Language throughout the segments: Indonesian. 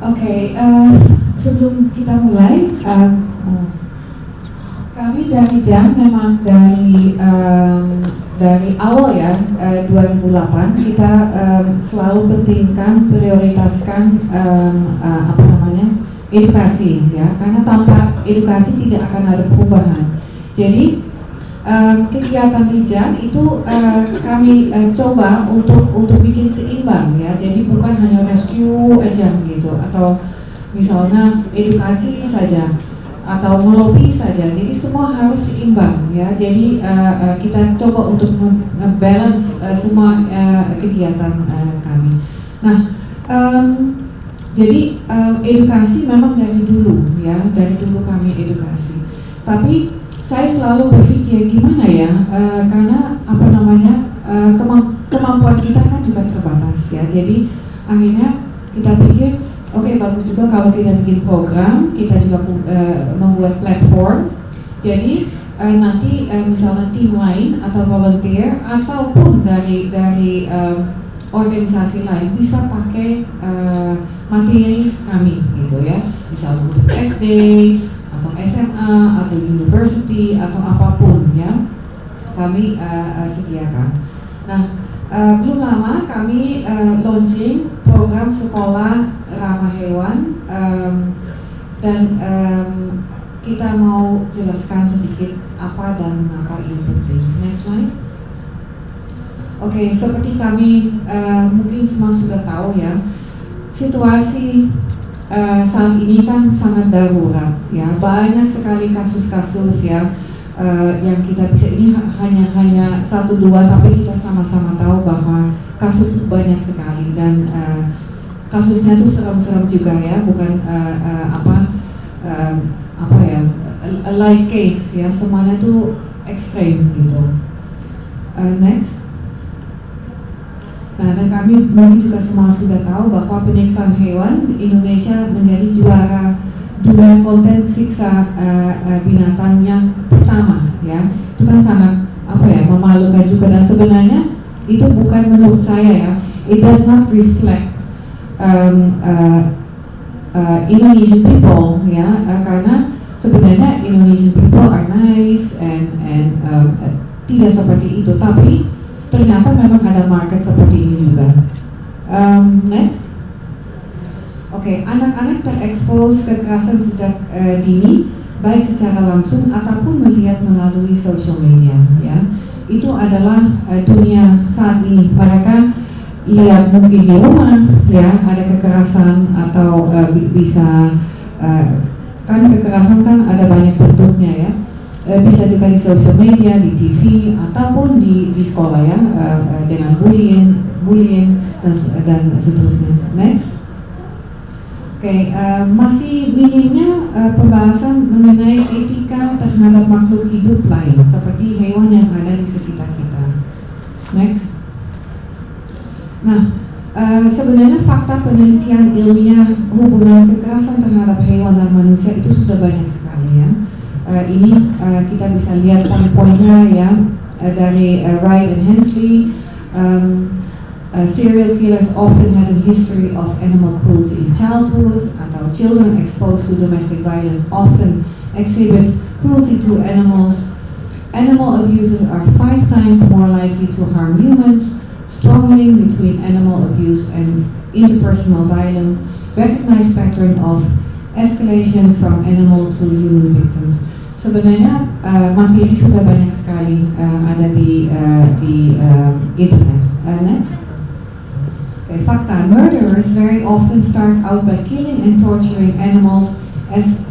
Oke, sebelum kita mulai, kami dari JAM memang dari awal ya, 2008 kita selalu pentingkan, prioritaskan edukasi ya, karena tanpa edukasi tidak akan ada perubahan. Jadi kegiatan di JAM itu kami coba untuk bikin seimbang ya, jadi bukan hanya rescue aja gitu, atau misalnya edukasi saja atau melobi saja, jadi semua harus seimbang ya. Jadi kita coba untuk balance semua kegiatan kami. Nah, jadi edukasi memang dari dulu ya, dari dulu kami edukasi. Tapi saya selalu berpikir gimana ya, karena kemampuan kita kan juga terbatas ya. Jadi akhirnya kita pikir oke, bagus juga kalau kita bikin program, kita juga membuat platform. Jadi nanti misalnya tim lain atau volunteer ataupun dari organisasi lain bisa pakai materi kami gitu ya, misalnya untuk SD atau SMA atau university atau apapun ya, kami sediakan. Nah, belum lama kami launching program sekolah ramah hewan, dan kita mau jelaskan sedikit apa dan mengapa ini penting. Next slide. Oke, seperti kami mungkin semua sudah tahu ya, situasi saat ini kan sangat darurat ya, banyak sekali kasus-kasus ya, yang kita bisa, ini hanya 1-2, tapi kita sama-sama tahu bahwa kasus itu banyak sekali, dan kasusnya itu serem-serem juga ya, bukan a light case ya, semuanya itu ekstrem gitu. Next. Nah, dan kami mungkin juga semua sudah tahu bahwa penyiksaan hewan di Indonesia menjadi juara dunia konten siksa binatang yang pertama ya. Itu kan sangat memalukan juga, dan sebenarnya itu bukan menurut saya ya, it does not reflect Indonesian people ya, karena sebenarnya Indonesian people are nice and tidak seperti itu, tapi ternyata memang ada market seperti ini juga. Next. Oke, anak-anak terekspos kekerasan sejak dini, baik secara langsung ataupun melihat melalui social media ya. Itu adalah dunia saat ini. Mereka lihat mungkin di rumah ya, ada kekerasan atau bisa kan kekerasan kan ada banyak bentuknya ya. Bisa juga di social media, di TV, ataupun di sekolah ya, dengan bullying dan seterusnya. Next. Oke, masih minimnya pembahasan mengenai etika terhadap makhluk hidup lain seperti hewan yang ada di sekitar kita. Next. Nah, sebenarnya fakta penelitian ilmiah hubungan kekerasan terhadap hewan dan manusia itu sudah banyak sekali ya. Ini kita bisa lihat poin-poinnya ya, dari Wright and Hensley. Serial killers often had a history of animal cruelty in childhood, atau children exposed to domestic violence often exhibit cruelty to animals. Animal abusers are 5 times more likely to harm humans. Strong link between animal abuse and interpersonal violence. Recognized pattern of escalation from animal to human victims. Sebenarnya materi sudah banyak sekali ada di internet. Next. Okay, fakta. Murderers very often start out by killing and torturing animals as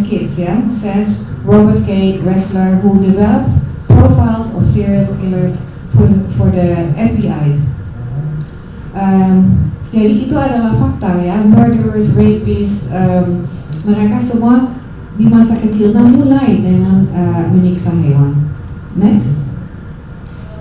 kids, yeah, says Robert K. Ressler, who developed profiles of serial killers for the FBI. Jadi itu adalah fakta ya, murderers, rapists, mereka semua di masa kecilnya mulai dengan menyiksa hewan. Next.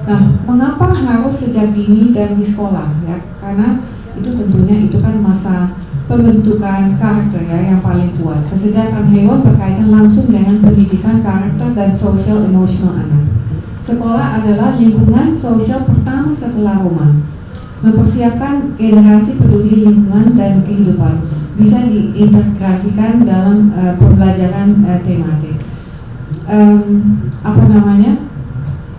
Nah, mengapa harus sejak dini dan di sekolah ya? Karena itu tentunya itu kan masa pembentukan karakter ya yang paling kuat. Kesejahteraan hewan berkaitan langsung dengan pendidikan karakter dan sosial emosional anak. Sekolah adalah lingkungan sosial pertama setelah rumah. mempersiapkan generasi peduli lingkungan dan kehidupan, bisa diintegrasikan dalam pembelajaran tematik. Apa namanya?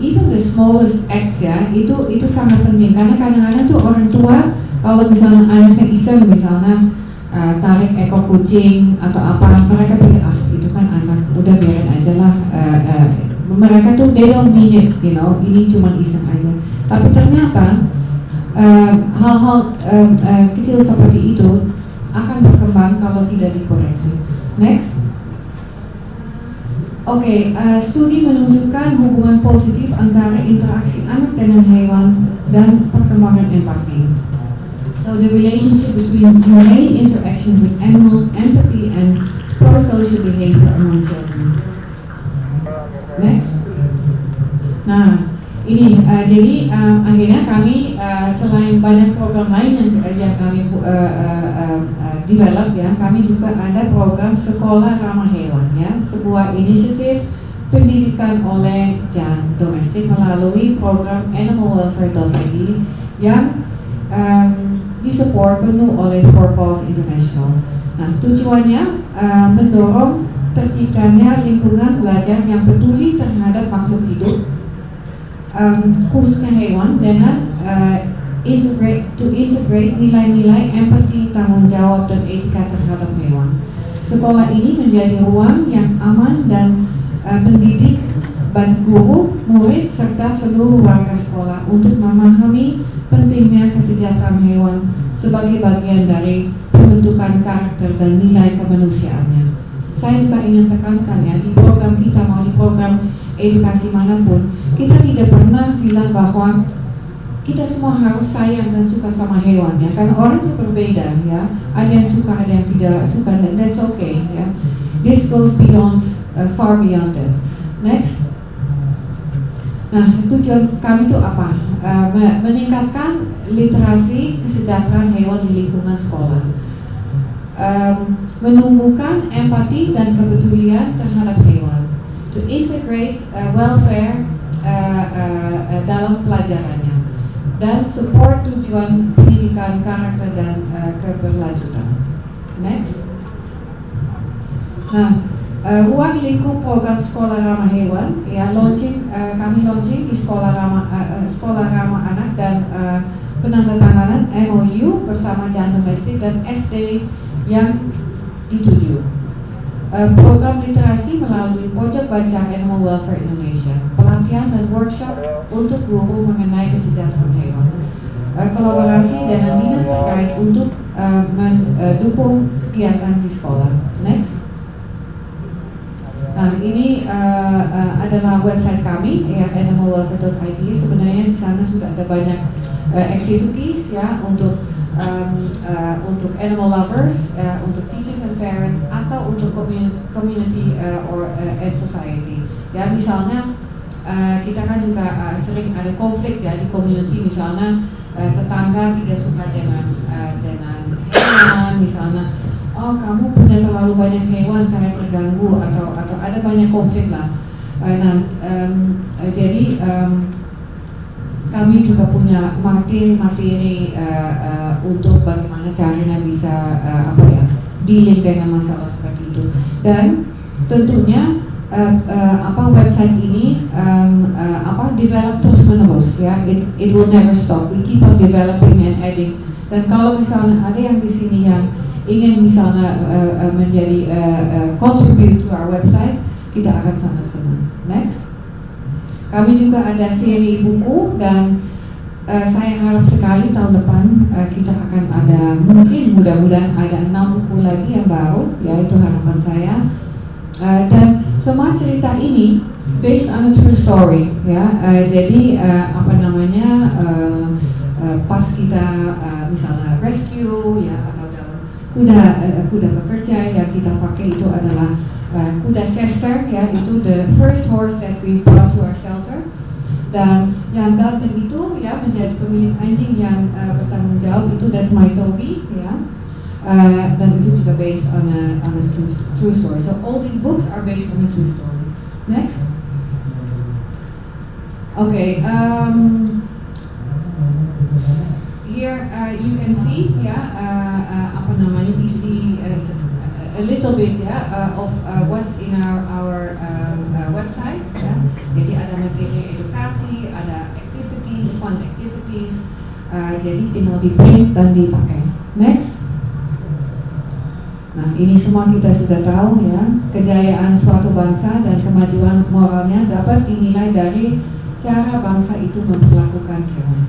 Even the smallest acts ya, itu sangat penting karena kadang-kadang tuh orang tua kalau misalnya anaknya iseng misalnya tarik ekor kucing atau apa, mereka pikir itu kan anak, udah biarin aja lah. Mereka tuh they don't mean it, you know, ini cuma iseng aja. Tapi ternyata hal-hal kecil seperti itu akan berkembang kalau tidak dikoreksi. Next. Oke, studi menunjukkan hubungan positif antara interaksi anak dengan hewan dan perkembangan empati. So the relationship between humane interaction with animals, empathy, and pro-social behavior among children. Next. Nah, ini jadi akhirnya kami selain banyak program lain yang kami develop ya, kami juga ada program sekolah ramah hewan ya, sebuah inisiatif pendidikan oleh Jan Domestik melalui program animalwelfare.id yang disupport penuh oleh Four Paws International. Nah, tujuannya mendorong terciptanya lingkungan belajar yang peduli terhadap makhluk hidup, khususnya hewan, dengan integrate nilai-nilai empati, tanggung jawab, dan etika terhadap hewan. Sekolah ini menjadi ruang yang aman dan mendidik bagi guru, murid, serta seluruh warga sekolah untuk memahami pentingnya kesejahteraan hewan sebagai bagian dari pembentukan karakter dan nilai kemanusiaannya. Saya juga ingin tekankan ya, di program kita, mau di program edukasi manapun, kita tidak pernah bilang bahwa kita semua harus sayang dan suka sama hewan ya, karena orang itu berbeda ya, ada yang suka, ada yang tidak suka, dan that's okay ya. This goes beyond, far beyond that. Next. Nah, tujuan kami itu apa? Meningkatkan literasi kesejahteraan hewan di lingkungan sekolah, menumbuhkan empati dan kepedulian terhadap hewan, to integrate welfare dalam pelajarannya, dan support tujuan pendidikan karakter dan keberlanjutan. Next. Nah, ruang lingkup program sekolah ramah hewan ya, kami launching di sekolah ramah anak dan penandatanganan MOU bersama Jan Domestik dan SD yang dituju. Program literasi melalui Pojok Baca Animal Welfare Indonesia, pelatihan dan workshop untuk guru mengenai kesejahteraan hewan, kolaborasi dengan dinas terkait untuk mendukung kegiatan di sekolah. Next. Nah, ini adalah website kami ya, animalwelfare.id. Sebenarnya di sana sudah ada banyak activities ya untuk animal lovers, untuk teachers and parents, atau untuk community or and society. Ya, misalnya kita kan juga sering ada konflik ya di community, misalnya tetangga tidak suka dengan hewan, misalnya kamu punya terlalu banyak hewan, saya terganggu, atau ada banyak konflik lah. Jadi kami juga punya materi untuk bagaimana caranya bisa dealing dengan masalah seperti itu. Dan tentunya website ini develop terus menerus ya. It will never stop. We keep on developing and adding. Dan kalau misalnya ada yang di sini yang ingin misalnya menjadi contribute to our website, kita akan sangat senang. Next. Kami juga ada seri buku dan saya harap sekali tahun depan kita akan ada, mungkin mudah-mudahan ada 6 buku lagi yang baru, ya itu harapan saya. Dan semua cerita ini based on a true story ya. Jadi pas kita misalnya rescue ya, atau kuda bekerja yang kita pakai itu adalah kuda Chester ya, itu the first horse that we brought to our shelter. Dan yang ganteng itu ya menjadi pemilik anjing yang bertanggung jawab, itu that's my Toby ya. Dan itu juga based on a true story. So all these books are based on a true story. Next. Okay. here you can see ya apa namanya isi a little bit ya of what's in our website ya. Jadi ada materi edukasi, ada activities, fun activities. Jadi tinggal di print dan dipakai. Next. Nah, ini semua kita sudah tahu ya. Kejayaan suatu bangsa dan kemajuan moralnya dapat dinilai dari cara bangsa itu memperlakukan hewan.